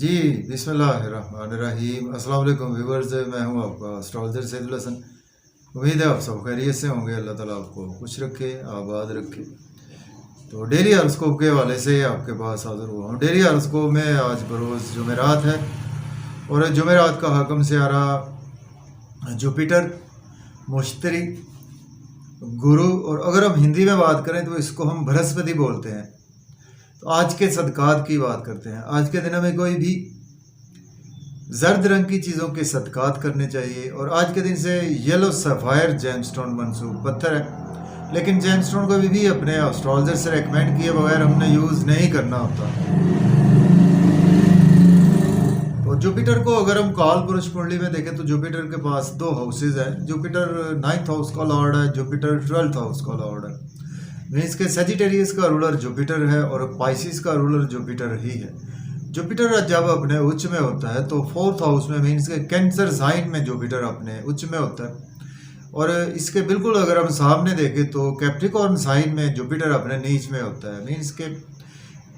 जी, बिस्मिल्लाहिर्रहमानिर्रहीम। अस्सलाम वालेकुम व्यूअर्स, मैं हूं आपका एस्ट्रोलॉजर सैदुल हसन। उम्मीद है आप सब खैरियत से होंगे। अल्लाह ताला आपको खुश रखे, आबाद रखे। तो डेली हॉरोस्कोप के हवाले से आपके पास हाज़िर हुआ हूँ। डेली हॉरोस्कोप में आज बरोज़ जुमेरात है और जुमेरात का हाकम सियारा जुपिटर, मुश्तरी, गुरु और अगर हम हिंदी में बात करें तो इसको हम बृहस्पति बोलते हैं। तो आज के सदकात की बात करते हैं। आज के दिन में कोई भी जर्द रंग की चीज़ों के सदकात करने चाहिए और आज के दिन से येलो सफ़ायर जेमस्टोन मनसूब पत्थर है, लेकिन जेमस्टोन को भी अपने एस्ट्रोलॉजर से रेकमेंड किए बगैर हमने यूज़ नहीं करना होता। तो जुपिटर को अगर हम काल पुरुष कुंडली में देखें तो जुपिटर के पास दो हाउसेज हैं। जुपिटर 9th हाउस का लॉर्ड है, जुपिटर 12th हाउस का लॉर्ड है। मीन्स के सेजिटेरियस का रूलर जुपिटर है और पाइसिस का रूलर जुपिटर ही है। जुपिटर जब अपने उच्च में होता है तो 4th हाउस में, मीन्स के कैंसर साइन में जुपिटर अपने उच्च में होता है। और इसके बिल्कुल अगर हम सामने देखें तो कैप्रिकॉर्न साइन में जुपिटर अपने नीच में होता है। मीन्स के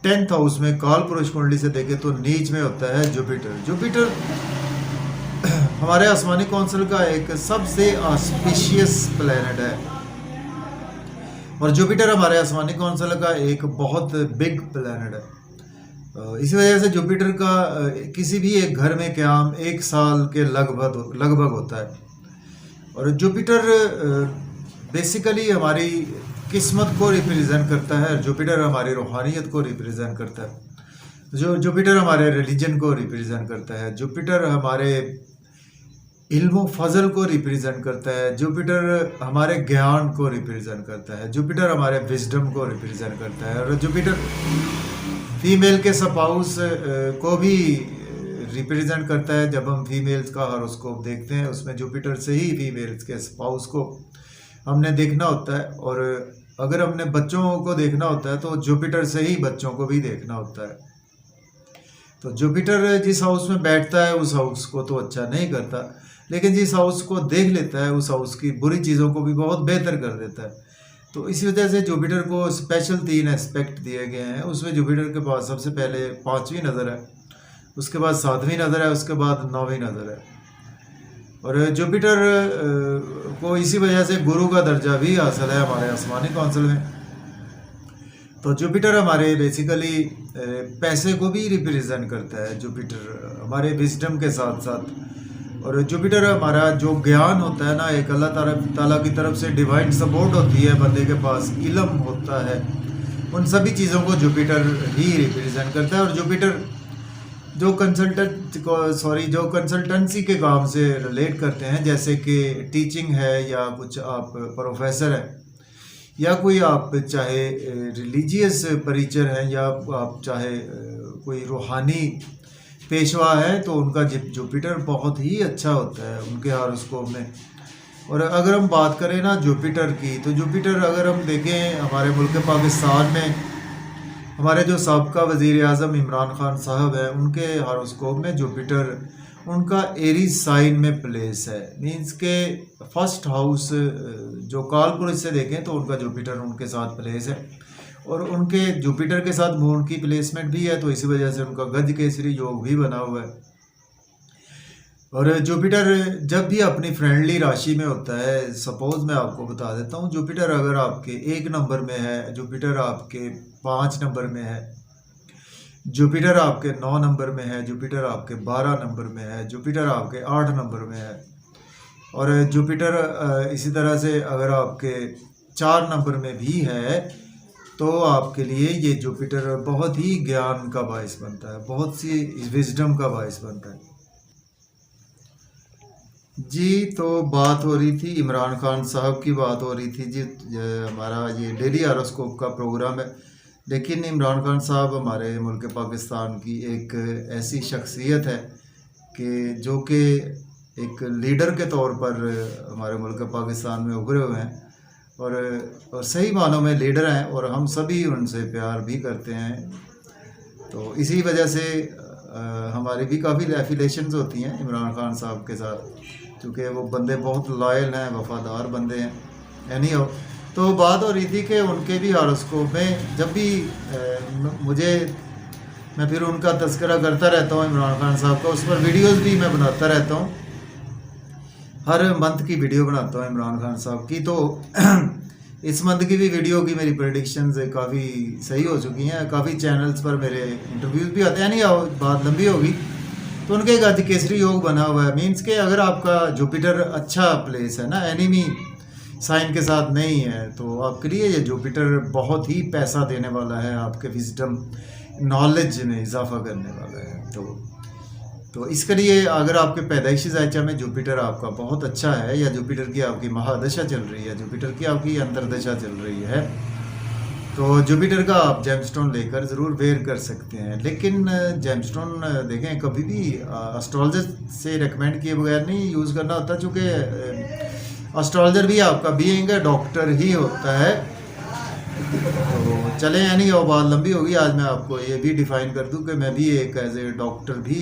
10th हाउस में काल पुरुष कुंडली से देखें तो नीच में होता है जुपिटर। जुपिटर हमारे आसमानी कौंसिल का एक सबसे ऑस्पिशियस प्लैनेट है और जुपिटर हमारे आसमानी कौंसिल का एक बहुत बिग प्लैनेट है। इसी वजह से जुपिटर का किसी भी एक घर में क़याम 1 साल के लगभग होता है। और जुपिटर बेसिकली हमारी किस्मत को रिप्रेजेंट करता है। जुपिटर हमारी रूहानियत को रिप्रेजेंट करता है। जुपिटर हमारे रिलीजन को रिप्रेजेंट करता है। जुपिटर हमारे इल्म फजल को रिप्रेजेंट करता है। जुपिटर हमारे ज्ञान को रिप्रेजेंट करता है। जुपिटर हमारे विजडम को रिप्रेजेंट करता है। और जुपिटर फीमेल के स्पाउस को भी रिप्रेजेंट करता है। जब हम फीमेल्स का हॉरोस्कोप देखते हैं उसमें जुपिटर से ही फीमेल्स के स्पाउस को हमने देखना होता है। और अगर हमने बच्चों को देखना होता है तो जुपिटर से ही बच्चों को भी देखना होता है। तो जुपिटर जिस हाउस में बैठता है उस हाउस को तो अच्छा नहीं करता, लेकिन जिस हाउस को देख लेता है उस हाउस की बुरी चीज़ों को भी बहुत बेहतर कर देता है। तो इसी वजह से जुपिटर को स्पेशल 3 एस्पेक्ट दिए गए हैं। उसमें जुपिटर के पास सबसे पहले 5वीं नज़र है, उसके बाद 7वीं नज़र है, उसके बाद 9वीं नज़र है। और जुपिटर को इसी वजह से गुरु का दर्जा भी हासिल है हमारे आसमानी कौंसिल में। तो जुपिटर हमारे बेसिकली पैसे को भी रिप्रेजेंट करता है। जुपिटर हमारे विजडम के साथ साथ, और जुपिटर हमारा जो ज्ञान होता है ना, एक अल्लाह ताला की तरफ से डिवाइन सपोर्ट होती है, बंदे के पास इल्म होता है, उन सभी चीज़ों को जुपिटर ही रिप्रेजेंट करता है। और जुपिटर जो कंसल्टेंसी के काम से रिलेट करते हैं, जैसे कि टीचिंग है या कुछ आप प्रोफेसर हैं या कोई आप चाहे रिलीजियस परीचर हैं या आप चाहे कोई रूहानी पेशवा है, तो उनका जुपिटर बहुत ही अच्छा होता है उनके हॉरोस्कोप में। और अगर हम बात करें ना जुपिटर की, तो जुपिटर अगर हम देखें हमारे मुल्क पाकिस्तान में हमारे जो साबका वज़ीर आज़म इमरान खान साहब हैं, उनके हॉरोस्कोप में जुपिटर उनका एरीज साइन में प्लेस है। मीन्स के 1st हाउस जो काल पुरुष से देखें तो उनका जुपिटर उनके साथ प्लेस है और उनके जुपिटर के साथ मून की प्लेसमेंट भी है, तो इसी वजह से उनका गज केसरी योग भी बना हुआ है। और जुपिटर जब भी अपनी फ्रेंडली राशि में होता है, सपोज मैं आपको बता देता हूँ, जुपिटर अगर आपके 1 नंबर में है, जुपिटर आपके 5 नंबर में है, जुपिटर आपके 9 नंबर में है, जुपिटर आपके 12 नंबर में है, जुपिटर आपके 8 नंबर में है, और जुपिटर इसी तरह से अगर आपके 4 नंबर में भी है, तो आपके लिए ये जुपिटर बहुत ही ज्ञान का बायस बनता है, बहुत सी विजडम का बायस बनता है। जी, तो बात हो रही थी इमरान खान साहब की, बात हो रही थी जी। हमारा ये डेली हॉरोस्कोप का प्रोग्राम है, लेकिन इमरान खान साहब हमारे मुल्क पाकिस्तान की एक ऐसी शख्सियत है कि जो कि एक लीडर के तौर पर हमारे मुल्क पाकिस्तान में उभरे हुए हैं और सही मानों में लीडर हैं और हम सभी उनसे प्यार भी करते हैं। तो इसी वजह से हमारी भी काफ़ी एफिलेशंस होती हैं इमरान खान साहब के साथ, क्योंकि वो बंदे बहुत लॉयल हैं, वफ़ादार बंदे हैं। एनी हो, तो बात हो रही थी कि उनके भी हॉरोस्कोप में जब भी मुझे मैं फिर उनका तज़किरा करता रहता हूँ, इमरान खान साहब का। उस पर वीडियोस भी मैं बनाता रहता हूँ, हर मंथ की वीडियो बनाता हूँ इमरान खान साहब की। तो इस मंथ की भी वीडियो की मेरी प्रेडिक्शंस काफ़ी सही हो चुकी हैं। काफ़ी चैनल्स पर मेरे इंटरव्यूज़ भी आते हैं, नहीं बात लंबी होगी। तो उनके एक गज केसरी योग बना हुआ है, मीन्स के अगर आपका जुपिटर अच्छा प्लेस है ना, एनिमी साइन के साथ नहीं है, तो आपके लिए ये जुपिटर बहुत ही पैसा देने वाला है, आपके विजडम नॉलेज में इजाफा करने वाला है। तो इसके लिए अगर आपके पैदाइशी जायचा में जुपिटर आपका बहुत अच्छा है, या जुपिटर की आपकी महादशा चल रही है, जुपिटर की आपकी अंतरदशा चल रही है, तो जुपिटर का आप जेमस्टोन लेकर ज़रूर वेयर कर सकते हैं। लेकिन जेमस्टोन देखें, कभी भी एस्ट्रोलॉजर से रेकमेंड किए बगैर नहीं यूज़ करना होता, चूँकि एस्ट्रोलॉजर भी आपका बीइंग डॉक्टर ही होता है। तो चलें, यानी और बात लंबी होगी, आज मैं आपको ये भी डिफ़ाइन कर दूं कि मैं भी एक एज ए डॉक्टर भी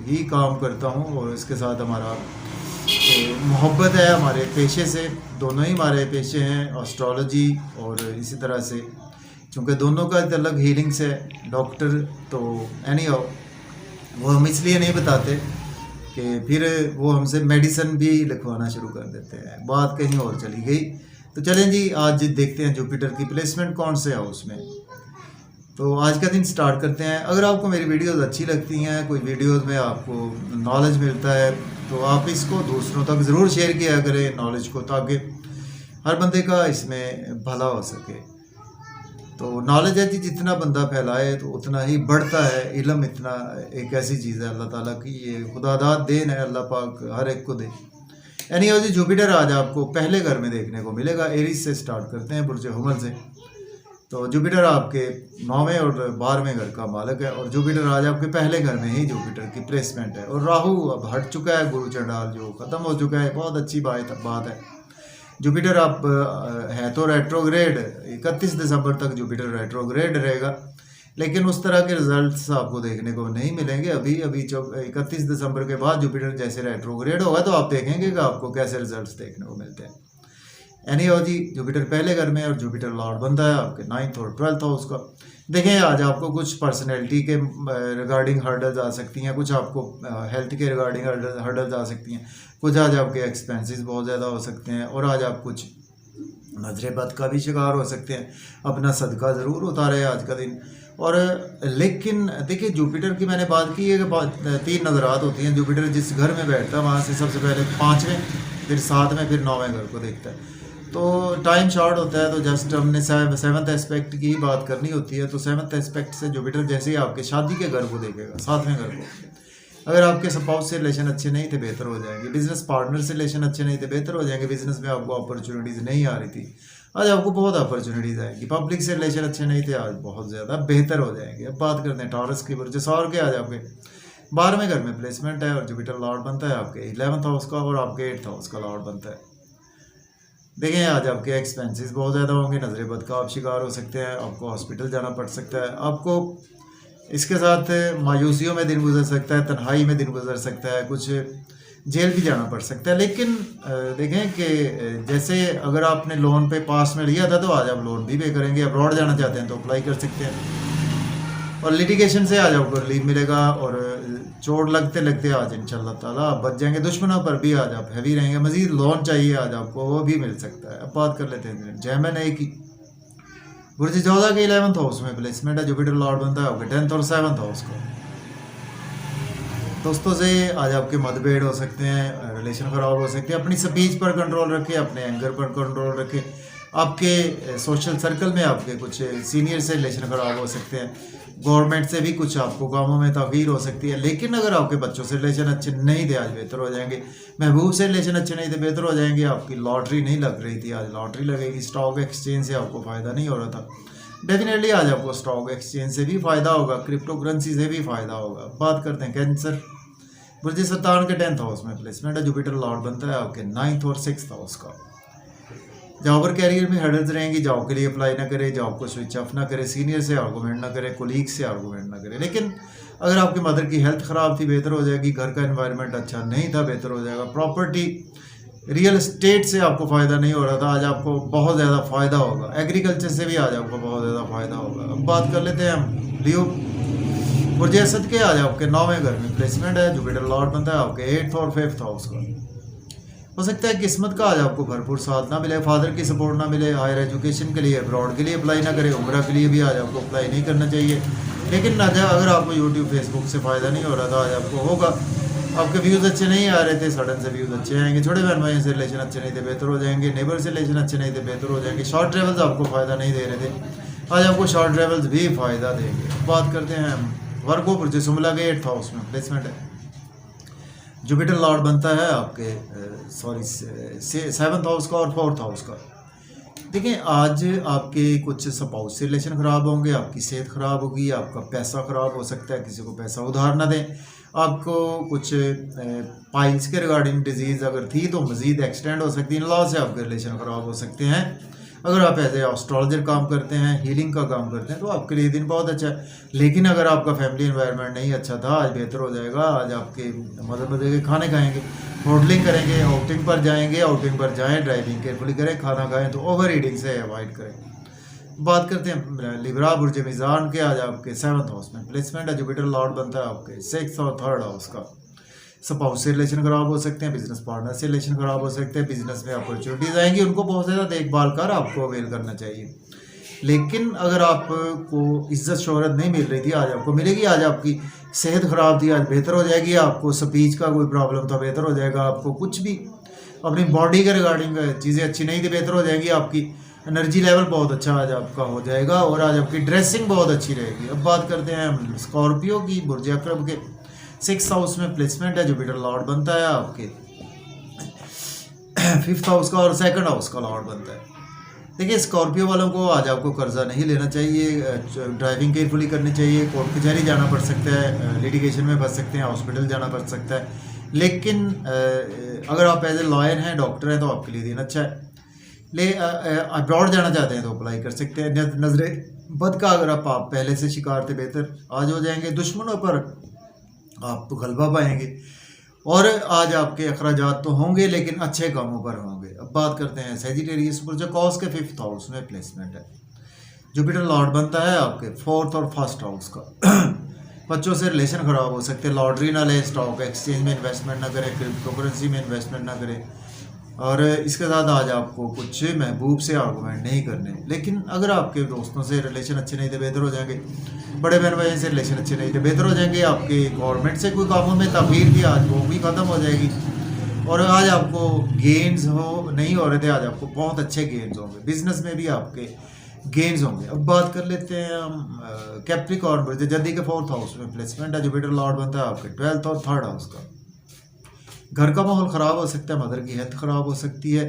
ही काम करता हूं, और इसके साथ हमारा तो मोहब्बत है हमारे पेशे से। दोनों ही हमारे पेशे हैं, एस्ट्रोलॉजी और इसी तरह से, क्योंकि दोनों का अलग हीलिंग से डॉक्टर। तो एनी वो हम इसलिए नहीं बताते कि फिर वो हमसे मेडिसिन भी लिखवाना शुरू कर देते हैं, बात कहीं और चली गई। तो चलें जी, आज देखते हैं जुपिटर की प्लेसमेंट कौन से हाउस में। तो आज का दिन स्टार्ट करते हैं। अगर आपको मेरी वीडियोस अच्छी लगती हैं, कोई वीडियोस में आपको नॉलेज मिलता है, तो आप इसको दूसरों तक ज़रूर शेयर किया करें नॉलेज को, ताकि हर बंदे का इसमें भला हो सके। तो नॉलेज है जी, जितना बंदा फैलाए तो उतना ही बढ़ता है। इल्म इतना एक ऐसी चीज़ है, अल्लाह ताला की ये खुदादाद देन है, अल्लाह पाक हर एक को दे। यानी जी जुपिटर आज आपको पहले घर में देखने को मिलेगा। एरीज से स्टार्ट करते हैं, बुर्ज हुमल से। तो जुपिटर आपके 9वें और 12वें घर का मालिक है, और जुपिटर आज आपके पहले घर में ही जुपिटर की प्लेसमेंट है। और राहु अब हट चुका है, गुरु चंडाल जो ख़त्म हो चुका है, बहुत अच्छी बात है। जुपिटर आप है तो रेट्रोग्रेड, 31 दिसंबर तक जुपिटर रेट्रोग्रेड रहेगा, लेकिन उस तरह के रिजल्ट्स आपको देखने को नहीं मिलेंगे। अभी 31 दिसंबर के बाद जुपिटर जैसे रेट्रोग्रेड होगा, तो आप देखेंगे कि आपको कैसे रिजल्ट्स देखने को मिलते हैं। यानी हो जी, जुपिटर पहले घर में, और जुपिटर लॉर्ड बनता है आपके 9th और 12th हाउस का। देखें, आज आपको कुछ पर्सनैलिटी के रिगार्डिंग हर्डल्स आ सकती हैं, कुछ आपको हेल्थ के रिगार्डिंग हर्डल्स आ सकती हैं, कुछ आज आपके एक्सपेंसेस बहुत ज़्यादा हो सकते हैं, और आज आप कुछ नजर बद का भी शिकार हो सकते हैं। अपना सदका ज़रूर उतारे आज का दिन। और लेकिन देखिए, जुपिटर की मैंने बात की है कि 3 नज़रात होती हैं। जुपिटर जिस घर में बैठता है वहाँ से सबसे पहले 5वें, फिर 7वें, फिर 9वें घर को देखता है। तो टाइम शॉर्ट होता है, तो जस्ट हमने 7th एस्पेक्ट की ही बात करनी होती है। तो 7th एस्पेक्ट से जुपिटर जैसे ही आपके शादी के घर को देखेगा, 7वें घर को। अगर आपके स्पाउस से रिलेशन अच्छे नहीं थे, बेहतर हो जाएंगे। बिजनेस पार्टनर से रिलेशन अच्छे नहीं थे, बेहतर हो जाएंगे। बिजनेस में आपको अपॉर्चुनिटीज़ नहीं आ रही थी, आज आपको बहुत अपॉर्चुनिटीज़ आएंगी। पब्लिक से रिलेशन अच्छे नहीं थे, आज बहुत ज़्यादा बेहतर हो जाएंगे। अब बात करते हैं टॉरस की, बुर्ज सौर के। आज आपके 12वें घर में प्लेसमेंट है, और जुपिटर लॉर्ड बनता है आपके 11th हाउस का, और आपके 8th हाउस का लॉर्ड बनता है। देखें, आज आपके एक्सपेंसेस बहुत ज़्यादा होंगे, नजर बद का आप शिकार हो सकते हैं, आपको हॉस्पिटल जाना पड़ सकता है, आपको इसके साथ मायूसियों में दिन गुजर सकता है, तन्हाई में दिन गुजर सकता है, कुछ जेल भी जाना पड़ सकता है। लेकिन देखें कि जैसे अगर आपने लोन पे पास में लिया था, तो आज आप लोन भी पे करेंगे। अब्रॉड जाना चाहते हैं तो अप्लाई कर सकते हैं, और लिटिगेशन से आज आपको रिलीफ मिलेगा, और चोट लगते लगते आज इंशाल्लाह ताला आप बच जाएंगे। दुश्मनों पर भी आज आप हैवी रहेंगे। मजीद लोन चाहिए आज आपको, वो भी मिल सकता है। अब बात कर लेते हैं जैमन ए की। बुर्ज 14 के 11th हाउस में प्लेसमेंट है, जुपिटर लॉर्ड बनता है आपके 10th और 7th हाउस का। दोस्तों से आज आपके मतभेद हो सकते हैं, रिलेशन ख़राब हो सकते हैं। अपनी स्पीच पर कंट्रोल रखें, अपने एंगर पर कंट्रोल रखें। आपके सोशल सर्कल में आपके कुछ सीनियर से रिलेशन ख़राब हो सकते हैं, गवर्नमेंट से भी कुछ आपको कामों में तगीर हो सकती है। लेकिन अगर आपके बच्चों से रिलेशन अच्छे नहीं थे, आज बेहतर हो जाएंगे। महबूब से रिलेशन अच्छे नहीं थे, बेहतर हो जाएंगे। आपकी लॉटरी नहीं लग रही थी, आज लॉटरी लगेगी। स्टॉक एक्सचेंज से आपको फ़ायदा नहीं हो रहा था, डेफिनेटली आज आपको स्टॉक एक्सचेंज से भी फ़ायदा होगा, क्रिप्टो करेंसी से भी फ़ायदा होगा। बात करते हैं कैंसर। बुर्ज सरतान के 10th हाउस में प्लेसमेंट है, जुपिटर लॉर्ड बनता है आपके 9th और 6th हाउस का। जॉब और कैरियर में हर्डल्स रहेंगी, जॉब के लिए अप्लाई ना करें, जॉब को स्विच ऑफ ना करें, सीनियर से आर्गूमेंट ना करें, कोलीग से आर्गूमेंट ना करें। लेकिन अगर आपकी मदर की हेल्थ ख़राब थी, बेहतर हो जाएगी। घर का एनवायरनमेंट अच्छा नहीं था, बेहतर हो जाएगा। प्रॉपर्टी रियल एस्टेट से आपको फ़ायदा नहीं हो रहा था, आज आपको बहुत ज़्यादा फ़ायदा होगा। एग्रीकल्चर से भी आज आपको बहुत ज़्यादा फ़ायदा होगा। अब बात कर लेते हैं हम लियो। बुर्ज असद के आज आपके 9वें घर में प्लेसमेंट है। जुपिटर लॉर्ड बनता है आपके 8th और 5th हाउस का। हो सकता है किस्मत का आज आपको भरपूर साथ ना मिले, फादर की सपोर्ट ना मिले, हायर एजुकेशन के लिए अब्रॉड के लिए अप्लाई ना करें, उम्रा के लिए भी आज आपको अप्लाई नहीं करना चाहिए। लेकिन अगर आपको यूट्यूब फेसबुक से फ़ायदा नहीं हो रहा था, आज आपको होगा। आपके व्यूज़ अच्छे नहीं आ रहे थे, सडन से व्यूज़ अच्छे आएंगे। छोटे बहन भाइयों से रिलेशन अच्छे नहीं थे, बेहतर हो जाएंगे। नेबर से रिलेशन अच्छे नहीं थे, बेहतर हो जाएंगे। शॉर्ट ट्रेवल्स आपको फ़ायदा नहीं दे रहे थे, आज आपको शॉर्ट ट्रेवल्स भी फ़ायदा देंगे। बात करते हैं वर्गो पुरुष सुमला के 8th हाउस में प्लेसमेंट है। जुपिटर लॉर्ड बनता है आपके 7th हाउस का और 4th हाउस का। देखिए आज आपके कुछ स्पाउस से रिलेशन ख़राब होंगे, आपकी सेहत ख़राब होगी, आपका पैसा ख़राब हो सकता है, किसी को पैसा उधार ना दें। आपको कुछ पाइल्स के रिगार्डिंग डिजीज़ अगर थी तो मज़ीद एक्सटेंड हो सकती है। इन लॉ से आपके रिलेशन ख़राब हो सकते हैं। अगर आप एज ए एस्ट्रोलॉजर काम करते हैं, हीलिंग का काम करते हैं, तो आपके लिए दिन बहुत अच्छा है। लेकिन अगर आपका फैमिली एनवायरनमेंट नहीं अच्छा था, आज बेहतर हो जाएगा। आज आपके मज़े मज़े के खाने खाएंगे, होटलिंग करेंगे, आउटिंग पर जाएंगे, आउटिंग पर जाएं, ड्राइविंग केयरफुली करें, खाना खाएं तो ओवर ईटिंग से अवॉइड करें। बात करते हैं लिब्रा बुर्ज मिज़ान के। आज आपके 7th हाउस में प्लेसमेंट है। जुपिटर लॉर्ड बनता है आपके 6th और 3rd हाउस का। स्पाउस से रिलेशन ख़राब हो सकते हैं, बिजनेस पार्टनर से रिलेशन ख़राब हो सकते हैं, बिजनेस में अपॉर्चुनिटीज़ आएंगी, उनको बहुत ज़्यादा देखभाल कर आपको अवेल करना चाहिए। लेकिन अगर आपको इज्जत शोहरत नहीं मिल रही थी, आज आपको मिलेगी। आज आपकी सेहत ख़राब थी, आज बेहतर हो जाएगी। आपको स्पीच का कोई प्रॉब्लम था, बेहतर हो जाएगा। आपको कुछ भी अपनी बॉडी के रिगार्डिंग चीज़ें अच्छी नहीं थी, बेहतर हो जाएंगी। आपकी एनर्जी लेवल बहुत अच्छा आज आपका हो जाएगा और आज आपकी ड्रेसिंग बहुत अच्छी रहेगी। अब बात करते हैं स्कॉर्पियो की। बुर्ज अकरब के 6th हाउस में प्लेसमेंट है। जुपिटर लॉर्ड बनता है आपके 5th हाउस का और 2nd हाउस का लॉर्ड बनता है। देखिए स्कॉर्पियो वालों को आज आपको कर्जा नहीं लेना चाहिए, ड्राइविंग केयरफुली करनी चाहिए। कोर्ट कचहरी जाना पड़ सकता है, लिटिगेशन में फंस सकते हैं, हॉस्पिटल जाना पड़ सकता है। लेकिन अगर आप एज ए लॉयर हैं, डॉक्टर हैं, तो आपके लिए दिन अच्छा है। अब्रॉड जाना चाहते हैं तो अप्लाई कर सकते हैं। नजरे बद का अगर आप पहले से शिकार थे, बेहतर आज हो जाएंगे। दुश्मनों पर आप गलबा पाएंगे और आज आपके अखराजात तो होंगे लेकिन अच्छे कामों पर होंगे। अब बात करते हैं सेजिटेरियस बुर्ज कॉस के 5th हाउस में प्लेसमेंट है। जुपिटर लॉर्ड बनता है आपके 4th और 1st हाउस का। बच्चों से रिलेशन ख़राब हो सकते हैं, लॉटरी ना लें, स्टॉक एक्सचेंज में इन्वेस्टमेंट ना करें, क्रिप्टो करेंसी में इन्वेस्टमेंट ना करें। और इसके साथ आज आपको कुछ महबूब से आर्गूमेंट नहीं करने। लेकिन अगर आपके दोस्तों से रिलेशन अच्छे नहीं थे, बेहतर हो जाएंगे। बड़े बहन भाई से रिलेशन अच्छे नहीं थे, बेहतर हो जाएंगे। आपके गवर्नमेंट से कोई कामों में ताख़ीर थी, आज वो भी ख़त्म हो जाएगी। और आज आपको गेन्स नहीं हो रहे थे, आज आपको बहुत अच्छे गेन्स होंगे। बिजनेस में भी आपके गेन्स होंगे। अब बात कर लेते हैं हम कैप्रिकॉर्न बुर्ज जल्दी के 4th हाउस में प्लेसमेंट है। जुपिटर लॉर्ड बनता है आपके 12th और 3rd हाउस का। घर का माहौल ख़राब हो सकता है, मदर की हेल्थ ख़राब हो सकती है।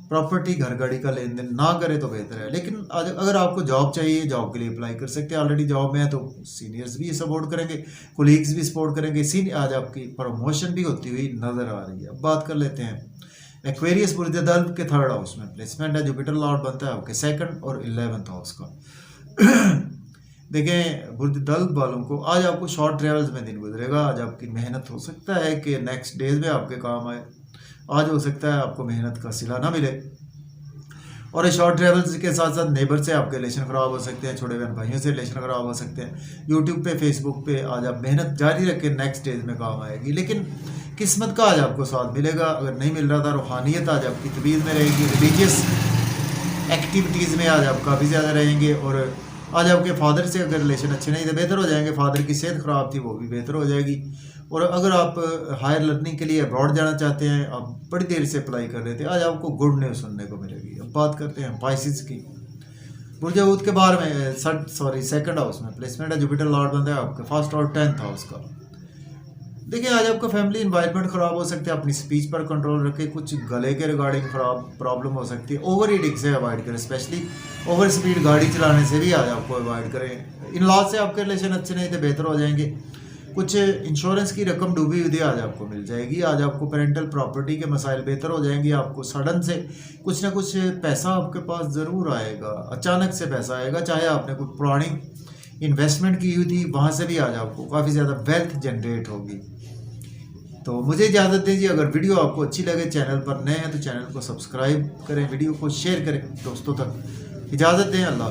प्रॉपर्टी घर गाड़ी का लेन देन ना करे तो बेहतर है। लेकिन अगर आपको जॉब चाहिए, जॉब के लिए अप्लाई कर सकते हैं। ऑलरेडी जॉब में है तो सीनियर्स भी सपोर्ट करेंगे, कोलीग्स भी सपोर्ट करेंगे। आज आपकी प्रमोशन भी होती हुई नज़र आ रही है। अब बात कर लेते हैं एक्वेरियस बुर्ज दल्ब के 3rd हाउस में प्लेसमेंट है। जुपिटर लॉर्ड बनता है आपके 2nd और 11th हाउस का। देखें बुर्ज दल्ब वालों को आज आपको शॉर्ट ट्रेवल्स में दिन गुजरेगा। आज आपकी मेहनत हो सकता है कि नेक्स्ट डेज में आपके काम आए, आज हो सकता है आपको मेहनत का सिला ना मिले। और शॉर्ट ट्रेवल्स के साथ साथ नेबर से आपके रिलेशन ख़राब हो सकते हैं, छोटे बहन भाइयों से रिलेशन ख़राब हो सकते हैं। यूट्यूब पे, फेसबुक पे आज आप मेहनत जारी रखें, नेक्स्ट स्टेज में काम आएगी। लेकिन किस्मत का आज आपको साथ मिलेगा। अगर नहीं मिल रहा था, रूहानियत आज आपकी तबीयत में रहेगी। रिलीजियस एक्टिविटीज़ में आज आप काफ़ी ज़्यादा रहेंगे। और आज आपके फादर से अगर रिलेशन अच्छे नहीं थे, बेहतर हो जाएंगे। फादर की सेहत ख़राब थी, वो भी बेहतर हो जाएगी। और अगर आप हायर लर्निंग के लिए अब्रॉड जाना चाहते हैं, आप बड़ी देर से अप्लाई कर रहे थे, आज आपको गुड न्यूज़ सुनने को मिलेगी। अब बात करते हैं पाइसिस की। बुर्ज हूत के बारे में 2nd हाउस में प्लेसमेंट है। जुपिटर लॉर्ड बनता है आपके 1st और 10th हाउस का। देखिए आज आपका फैमिली इन्वायरमेंट ख़राब हो सकता है, अपनी स्पीच पर कंट्रोल रखें। कुछ गले के रिगार्डिंग खराब प्रॉब्लम हो सकती है। ओवर ईटिंग से अवॉइड करें, स्पेशली ओवर स्पीड गाड़ी चलाने से भी आज आपको अवॉइड करें। इन लॉज से आपके रिलेशन अच्छे नहीं थे, बेहतर हो जाएंगे। कुछ इंश्योरेंस की रकम डूबी हुई थी, आज आपको मिल जाएगी। आज आपको पेरेंटल प्रॉपर्टी के मसाइल बेहतर हो जाएंगे। आपको सडन से कुछ ना कुछ पैसा आपके पास ज़रूर आएगा, अचानक से पैसा आएगा। चाहे आपने कोई पुरानी इन्वेस्टमेंट की हुई थी, वहाँ से भी आज आपको काफ़ी ज़्यादा वेल्थ जनरेट होगी। तो मुझे इजाज़त दीजिए। अगर वीडियो आपको अच्छी लगे, चैनल पर नए हैं तो चैनल को सब्सक्राइब करें, वीडियो को शेयर करें दोस्तों तक। इजाज़त दें। अल्लाह।